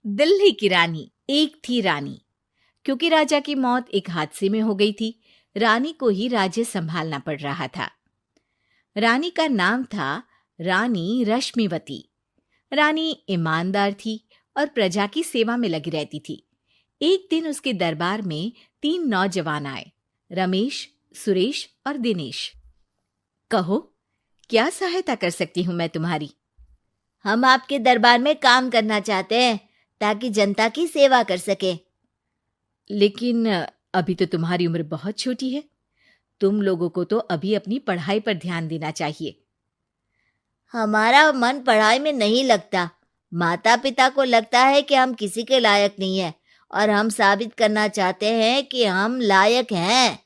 दिल्ली की रानी। एक थी रानी। क्योंकि राजा की मौत एक हादसे में हो गई थी, रानी को ही राज्य संभालना पड़ रहा था। रानी का नाम था रानी रश्मिवती। रानी ईमानदार थी और प्रजा की सेवा में लगी रहती थी। एक दिन उसके दरबार में 3 नौजवान आए, रमेश, सुरेश और दिनेश। कहो, क्या सहायता कर सकती हूँ मैं तुम्हारी? हम आपके दरबार में काम करना चाहते हैं ताकि जनता की सेवा कर सके। लेकिन अभी तो तुम्हारी उम्र बहुत छोटी है। तुम लोगों को तो अभी अपनी पढ़ाई पर ध्यान देना चाहिए। हमारा मन पढ़ाई में नहीं लगता। माता पिता को लगता है कि हम किसी के लायक नहीं हैं और हम साबित करना चाहते हैं कि हम लायक हैं।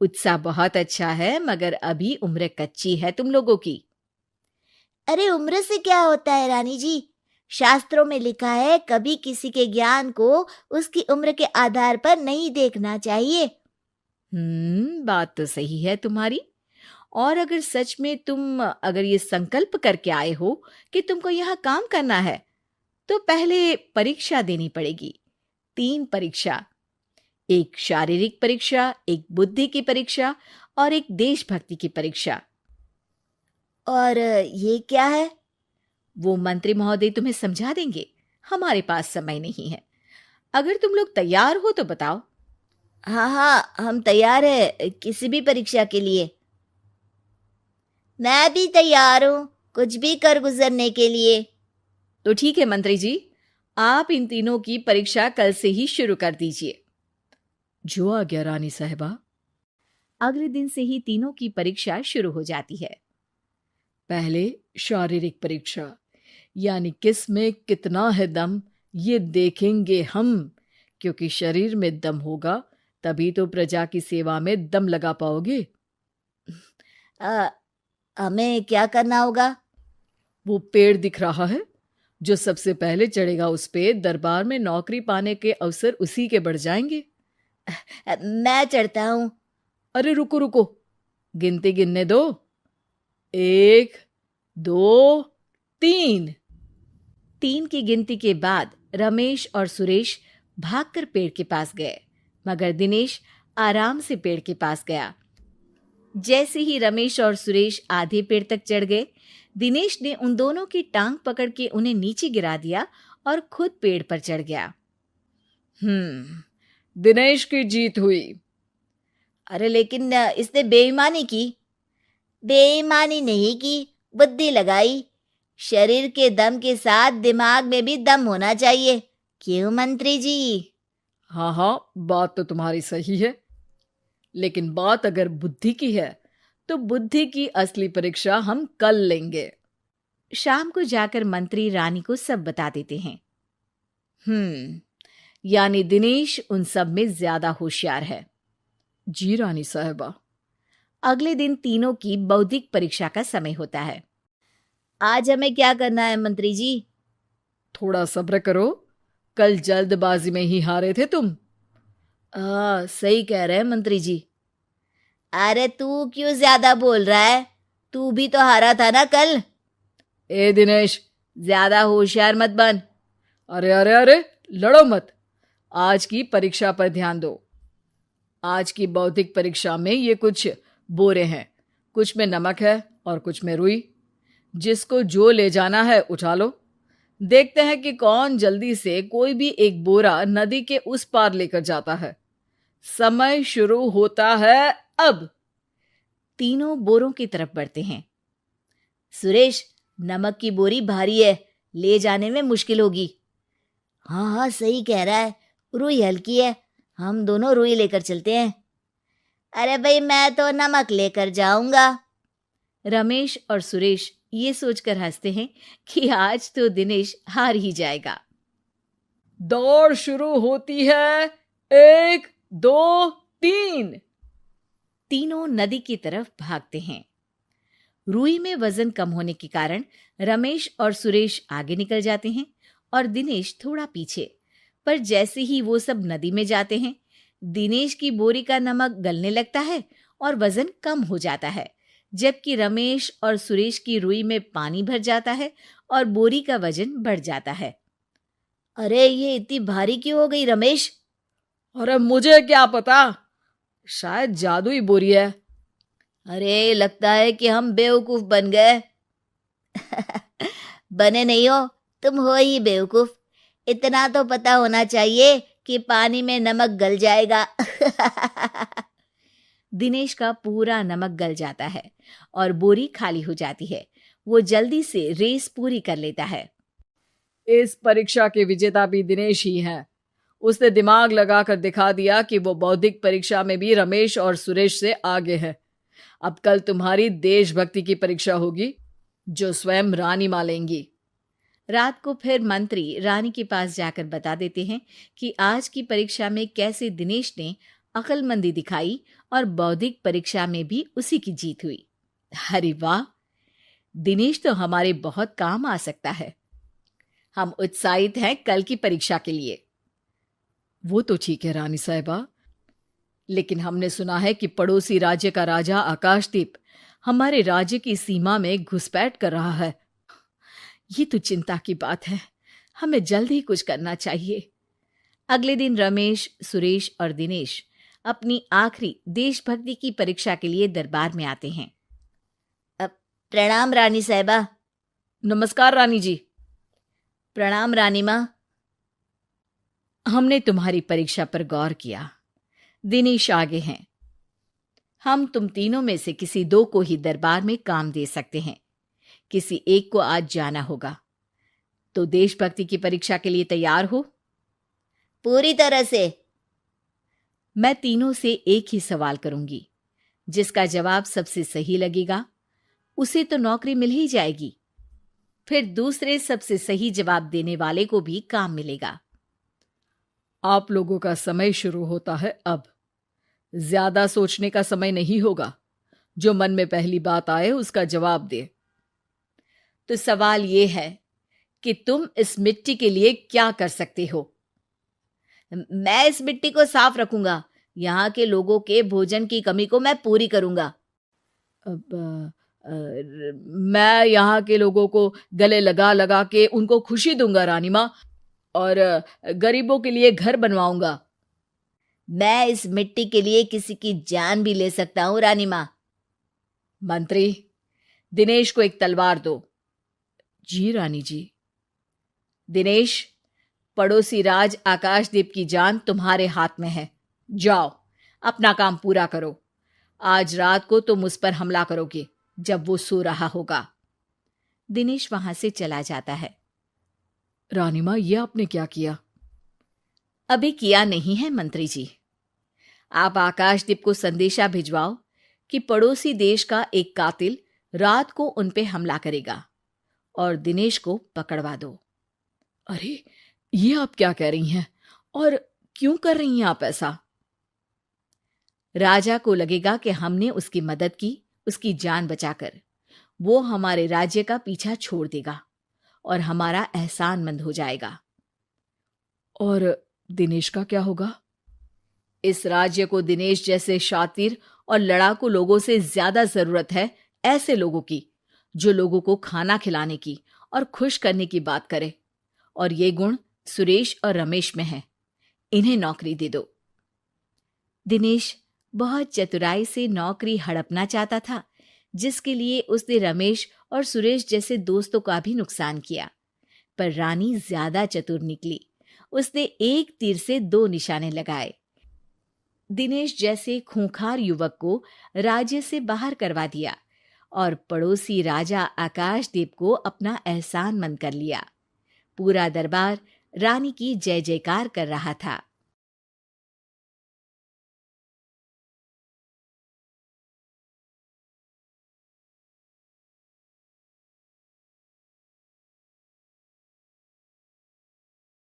उत्साह बहुत अच्छा है, मगर अभी उम्र कच्ची है तुम लोगों की। अरे उम्र से क्या होता है रानी जी? शास्त्रों में लिखा है कभी किसी के ज्ञान को उसकी उम्र के आधार पर नहीं देखना चाहिए। बात तो सही है तुम्हारी। और अगर सच में तुम अगर ये संकल्प करके आए हो कि तुमको यहाँ काम करना है, तो पहले परीक्षा देनी पड़ेगी। 3 परीक्षा, एक शारीरिक परीक्षा, एक बुद्धि की परीक्षा और एक देशभक्ति की परीक्षा। और ये क्या है? वो मंत्री महोदय तुम्हें समझा देंगे। हमारे पास समय नहीं है। अगर तुम लोग तैयार हो तो बताओ। हाँ हाँ, हम तैयार है किसी भी परीक्षा के लिए। मैं भी तैयार हूँ कुछ भी कर गुजरने के लिए। तो ठीक है मंत्री जी, आप इन तीनों की परीक्षा कल से ही शुरू कर दीजिए। जो आ गया रानी साहिबा। अगले दिन से ही तीनों की परीक्षा शुरू हो जाती है। पहले शारीरिक परीक्षा, यानी किस में कितना है दम, ये देखेंगे हम। क्योंकि शरीर में दम होगा तभी तो प्रजा की सेवा में दम लगा पाओगे। हमें क्या करना होगा? वो पेड़ दिख रहा है, जो सबसे पहले चढ़ेगा उस पे दरबार में नौकरी पाने के अवसर उसी के बढ़ जाएंगे। मैं चढ़ता हूँ। अरे रुको रुको, गिनती गिनने दो। 1, 2, 3। 3 की गिनती के बाद रमेश और सुरेश भागकर पेड़ के पास गए, मगर दिनेश आराम से पेड़ के पास गया। जैसे ही रमेश और सुरेश आधे पेड़ तक चढ़ गए, दिनेश ने उन दोनों की टांग पकड़ के उन्हें नीचे गिरा दिया और खुद पेड़ पर चढ़ गया। दिनेश की जीत हुई। अरे लेकिन इसने बेईमानी की। बेईमानी नहीं की, बुद्धि लगाई। शरीर के दम के साथ दिमाग में भी दम होना चाहिए। क्यों मंत्री जी? हाँ हाँ, बात तो तुम्हारी सही है, लेकिन बात अगर बुद्धि की है तो बुद्धि की असली परीक्षा हम कल लेंगे। शाम को जाकर मंत्री रानी को सब बता देते हैं। यानी दिनेश उन सब में ज्यादा होशियार है। जी रानी साहिबा। अगले दिन तीनों की बौद्धिक परीक्षा का समय होता है। आज हमें क्या करना है मंत्री जी? थोड़ा सब्र करो, कल जल्दबाजी में ही हारे थे तुम। सही कह रहे हैं मंत्री जी। अरे तू क्यों ज्यादा बोल रहा है? तू भी तो हारा था ना कल। ए दिनेश, ज्यादा होशियार मत बन। अरे अरे अरे, लड़ो मत। आज की परीक्षा पर ध्यान दो। आज की बौद्धिक परीक्षा में ये कुछ बोरे हैं, कुछ में नमक है और कुछ में रुई। जिसको जो ले जाना है उठा लो। देखते हैं कि कौन जल्दी से कोई भी एक बोरा नदी के उस पार लेकर जाता है। समय शुरू होता है अब। तीनों बोरों की तरफ बढ़ते हैं। सुरेश, नमक की बोरी भारी है, ले जाने में मुश्किल होगी। हाँ हाँ, सही कह रहा है, रुई हल्की है, हम दोनों रुई लेकर चलते हैं। अरे भाई, मैं तो नमक लेकर जाऊंगा। रमेश और सुरेश ये सोचकर हंसते हैं कि आज तो दिनेश हार ही जाएगा। दौड़ शुरू होती है। 1, 2, 3। तीनों नदी की तरफ भागते हैं। रुई में वजन कम होने के कारण रमेश और सुरेश आगे निकल जाते हैं और दिनेश थोड़ा पीछे। पर जैसे ही वो सब नदी में जाते हैं, दिनेश की बोरी का नमक गलने लगता है और वजन कम हो जाता है, जबकि रमेश और सुरेश की रुई में पानी भर जाता है और बोरी का वजन बढ़ जाता है। अरे ये इतनी भारी क्यों हो गई रमेश? अरे मुझे क्या पता, शायद जादुई बोरी है। अरे लगता है कि हम बेवकूफ बन गए। बने नहीं हो, तुम हो ही बेवकूफ। इतना तो पता होना चाहिए कि पानी में नमक गल जाएगा। दिनेश का पूरा नमक गल जाता है और बोरी खाली हो जाती है। वो जल्दी से रेस पूरी कर लेता है। इस परीक्षा के विजेता भी दिनेश ही हैं। उसने दिमाग लगाकर दिखा दिया कि वो बौद्धिक परीक्षा में भी रमेश और सुरेश से आगे है। अब कल तुम्हारी देशभक्ति की परीक्षा होगी, जो स्वयं रानी मां लेंगी। रात को फिर मंत्री रानी के पास जाकर बता देते हैं कि आज की परीक्षा में कैसे दिनेश ने अक्लमंदी दिखाई और बौद्धिक परीक्षा में भी उसी की जीत हुई। अरे वाह, दिनेश तो हमारे बहुत काम आ सकता है। हम उत्साहित हैं कल की परीक्षा के लिए। वो तो ठीक है रानी साहिबा, लेकिन हमने सुना है कि पड़ोसी राज्य का राजा आकाशदीप हमारे राज्य की सीमा में घुसपैठ कर रहा है। ये तो चिंता की बात है। हमें जल्द ही कुछ करना चाहिए। अगले दिन रमेश, सुरेश और दिनेश अपनी आखिरी देशभक्ति की परीक्षा के लिए दरबार में आते हैं। प्रणाम रानी साहिबा। नमस्कार रानी जी। प्रणाम रानी माँ। हमने तुम्हारी परीक्षा पर गौर किया। दिनेश आगे हैं। हम तुम तीनों में से किसी दो को ही दरबार में काम दे सकते हैं। किसी एक को आज जाना होगा। तो देशभक्ति की परीक्षा के लिए तैयार हो? पूरी तरह से। मैं तीनों से एक ही सवाल करूंगी। जिसका जवाब सबसे सही लगेगा उसे तो नौकरी मिल ही जाएगी। फिर दूसरे सबसे सही जवाब देने वाले को भी काम मिलेगा। आप लोगों का समय शुरू होता है अब। ज्यादा सोचने का समय नहीं होगा। जो मन में पहली बात आए उसका जवाब दे। तो सवाल यह है कि तुम इस मिट्टी के लिए क्या कर सकते हो? मैं इस मिट्टी को साफ रखूंगा। यहाँ के लोगों के भोजन की कमी को मैं पूरी करूंगा। मैं यहाँ के लोगों को गले लगा लगा के उनको खुशी दूंगा रानी माँ, और गरीबों के लिए घर बनवाऊंगा। मैं इस मिट्टी के लिए किसी की जान भी ले सकता हूँ रानी माँ। मंत्री, दिनेश को एक तलवार दो। जी रानी जी। दिनेश, पड़ोसी राज आकाशदीप की जान तुम्हारे हाथ में है। जाओ, अपना काम पूरा करो। आज रात को तुम उस पर हमला करोगे जब वो सो रहा होगा। दिनेश वहां से चला जाता है। रानी माँ, ये आपने क्या किया? अभी किया नहीं है मंत्री जी। आप आकाशदीप को संदेशा भिजवाओ कि पड़ोसी देश का एक कातिल रात को उन पे हमला करेगा और दिनेश को पकड़वा दो। अरे, ये आप क्या कह रही हैं? और क्यों कर रही हैं आप ऐसा? राजा को लगेगा कि हमने उसकी मदद की, उसकी जान बचाकर। वो हमारे राज्य का पीछा छोड़ देगा और हमारा एहसानमंद हो जाएगा। और दिनेश का क्या होगा? इस राज्य को दिनेश जैसे शातिर और लड़ाकू लोगों से ज्यादा जरूरत है, ऐसे लोगों की जो लोगों को खाना खिलाने की और खुश करने की बात करे। और ये गुण सुरेश और रमेश में है। इन्हें नौकरी दे दो। दिनेश बहुत चतुराई से नौकरी हड़पना चाहता था, जिसके लिए उसने रमेश और सुरेश जैसे दोस्तों का भी नुकसान किया। पर रानी ज्यादा चतुर निकली। उसने एक तीर से दो निशाने लगाए। दिनेश जैसे खूंखार युवक को राज्य से बाहर करवा दिया और पड़ोसी राजा आकाशदीप को अपना एहसानमंद कर लिया। पूरा दरबार रानी की जय जयकार कर रहा था।